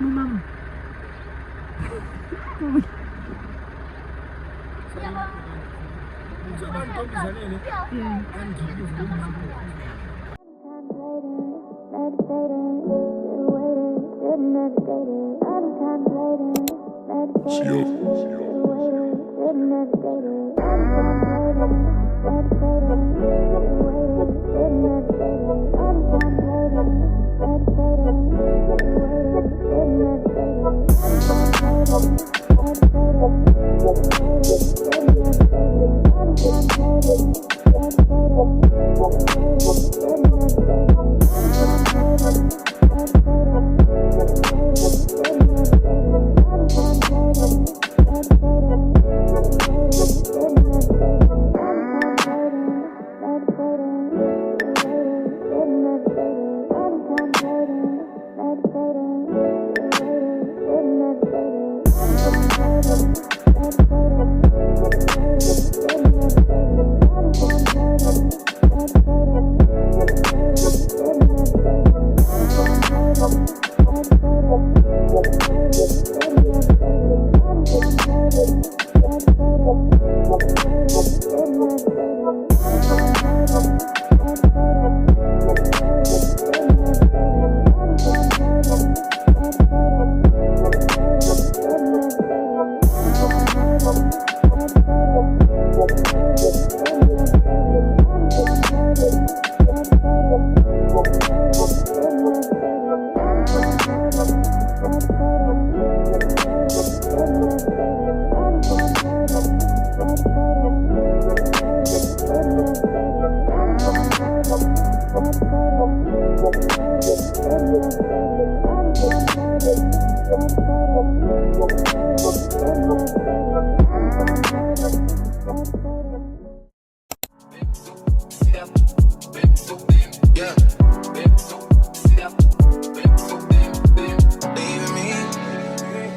Mama.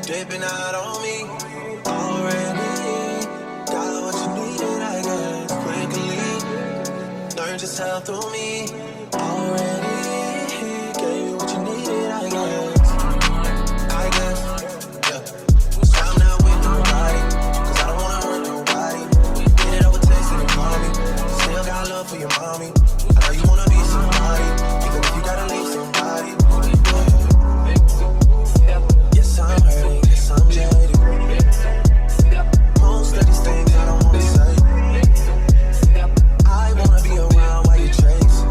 Dipping out on me already. Got what you needed, I guess, quickly. Learned just how through me already. Gave you what you needed, I guess, yeah. So I'm not with nobody, cause I don't wanna hurt nobody. Get it over text and call me. Still got love for your mommy. I know you wanna be somebody, even if you gotta leave somebody. Yes, I'm hurting. I'm jaded. Most of these things I don't wanna say. I wanna be around while you chase.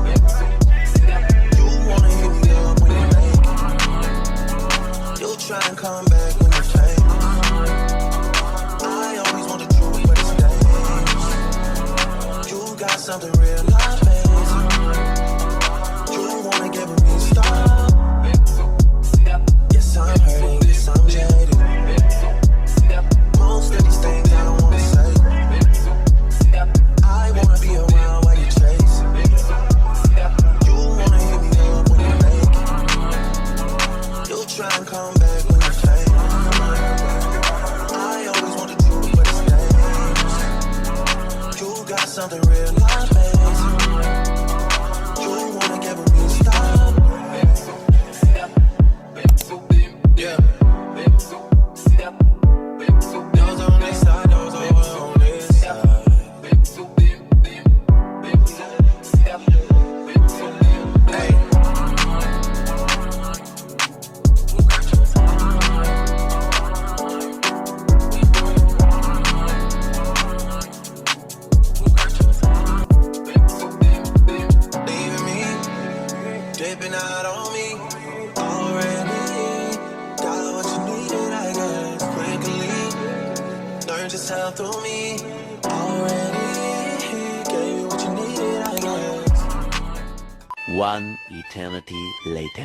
You wanna hit me up when you make. You'll try and come back when you fake. I always want the truth, but it's dangerous. You got something real life, baby. You wanna get with me, stop. Yes, I'm hurting. Yes, I'm jaded. Most of these things I don't wanna say. I wanna be around while you chase. You wanna hit me up when you make it. You'll try and come back when you fake. I always want the truth, but it's dangerous. You got something real life, baby. You wanna get with me, stop. Yeah. Those on this side, those over on this side. Hey. Leaving me, dipping out on me already. Got what you needed, I guess, quickly. Learned just how through me already. Gave you what you needed, I guess. One eternity later.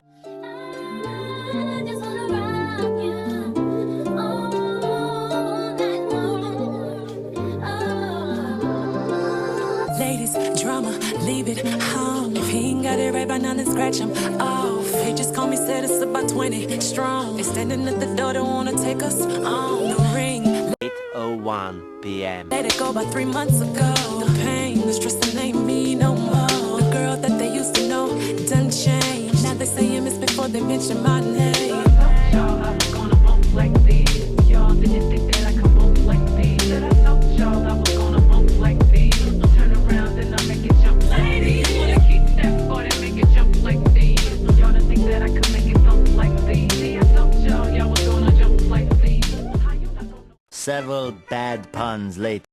Ladies, drama, leave it home. If he ain't got it right by now, then scratch him off. He just called me, said it's about 20 strong. They standing at the door, don't wanna take us on the ring. 8:01 p.m. Let it go about 3 months ago. The pain, the stress, that ain't me no more. The girl that they used to know done changed. Now they say I miss before they mention my name. Several bad puns later.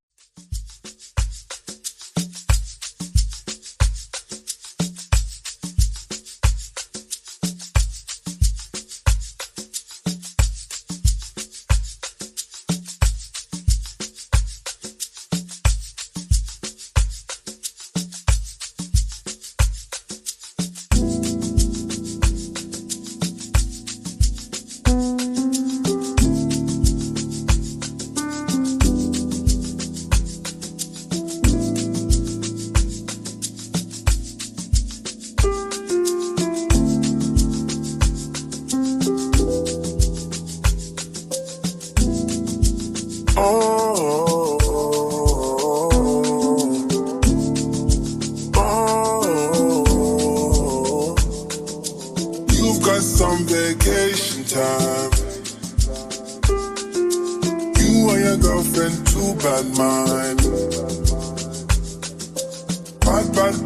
You've got some vacation time. You and your girlfriend, too bad mind.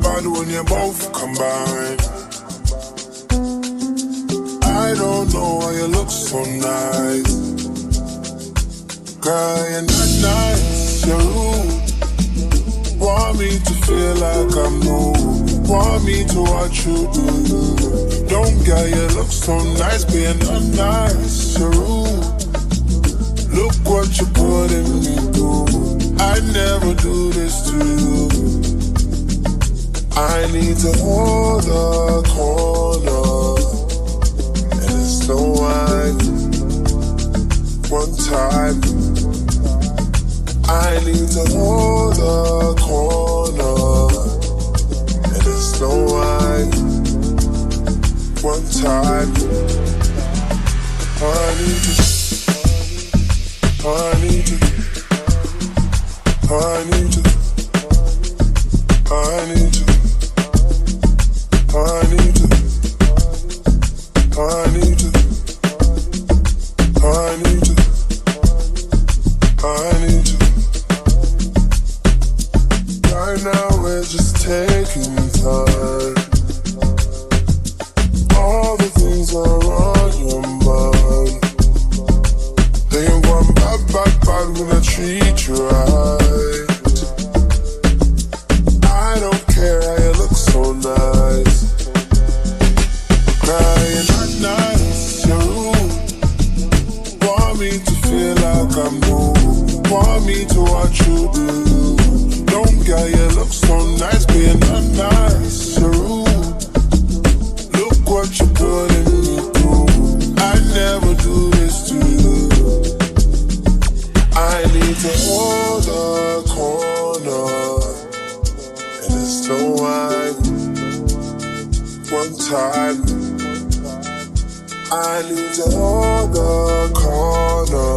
Bad when you both combine. I don't know why you look so nice. Girl, you're not nice, you're rude. Want me to feel like I'm new. Want me to watch you do. Don't get you look so nice, being unnice, you're rude. Look what you're putting me through. I never do this to you. I need to hold the corner, and it's no wine. One time, I need to hold the corner, and it's no wine. One time, I need to, I need to, I need to, I need to, I need to, I need to, I need to, I need to. Right now we're just taking time. All the things are on your mind. They ain't going bad when I treat you right. I don't care how you look so nice. Crying not nice, you're rude. Want me to feel like I'm new. Want me to watch you do. Don't get you look so nice, being not nice, you're rude. Look what you're putting me through. I never do this to you. I need to hold the corner, and it's no wine. One time, I need to hold the corner,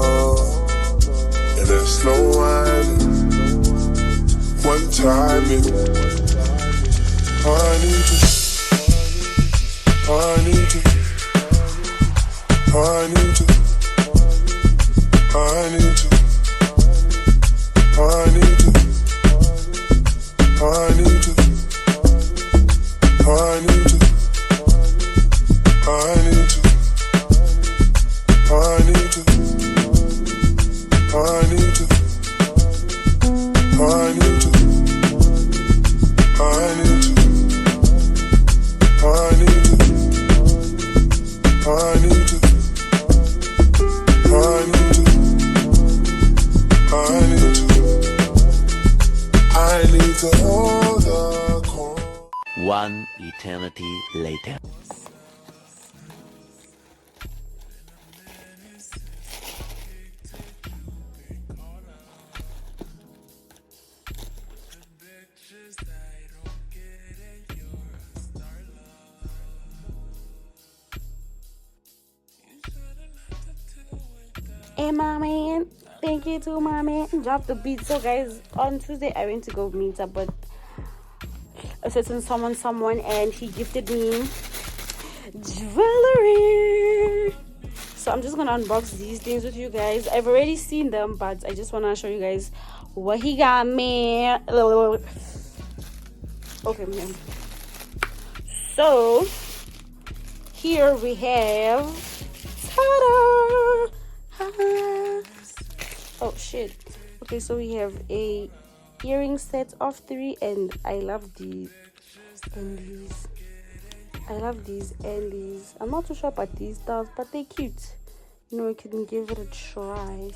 and it's no wine. One time, I need to, I need to, I need to, I need to, I need to, I need to, I need to, I need to, I need to, I need to, I need to, I need to, I need to, I need to, I need to, I need to, I need to hold the corner. One eternity later. And my man, thank you to my man, drop the beat. So guys, on Tuesday I went to go meet up with a certain someone, and he gifted me jewelry. So I'm just gonna unbox these things with you guys. I've already seen them, but I just wanna show you guys what he got me. Okay, man. So here we have, ta-da! Oh shit. Okay, so we have a earring set of 3, and I love these and these. I love these and these. I'm not too sure about these styles, but they're cute. You know, we can give it a try.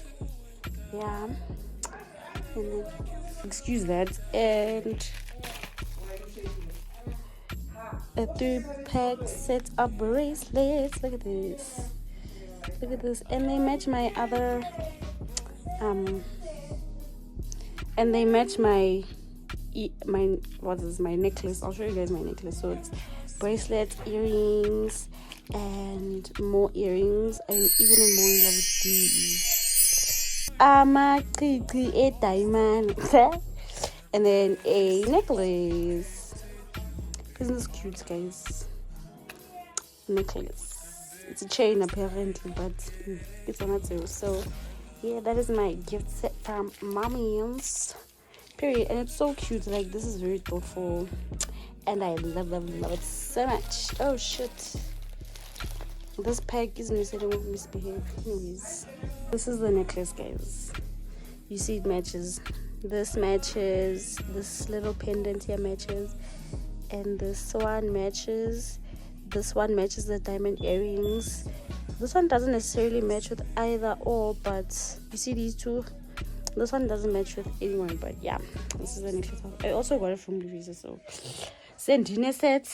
Yeah. And then, excuse that. And a 3-pack set of bracelets. Look at this. Look at this. And they match my other and they match my what is my necklace. I'll show you guys my necklace. So it's bracelets, earrings, and more earrings. I'm even more in love with these. A diamond. And then a necklace. Isn't this cute, guys? Necklace. It's a chain apparently, but it's on it too. So yeah, that is my gift set from Mommy's. Period. And it's so cute. Like, this is very thoughtful, and I love it so much. Oh shit, this pack is missing. I won't misbehave. Anyways, this is the necklace, guys. You see, it matches. This matches. This little pendant here matches, and this one matches. This one matches the diamond earrings. This one doesn't necessarily match with either or, but you see these two. This one doesn't match with anyone, but yeah, this is the necklace. I also got it from Louisa, so send in a set.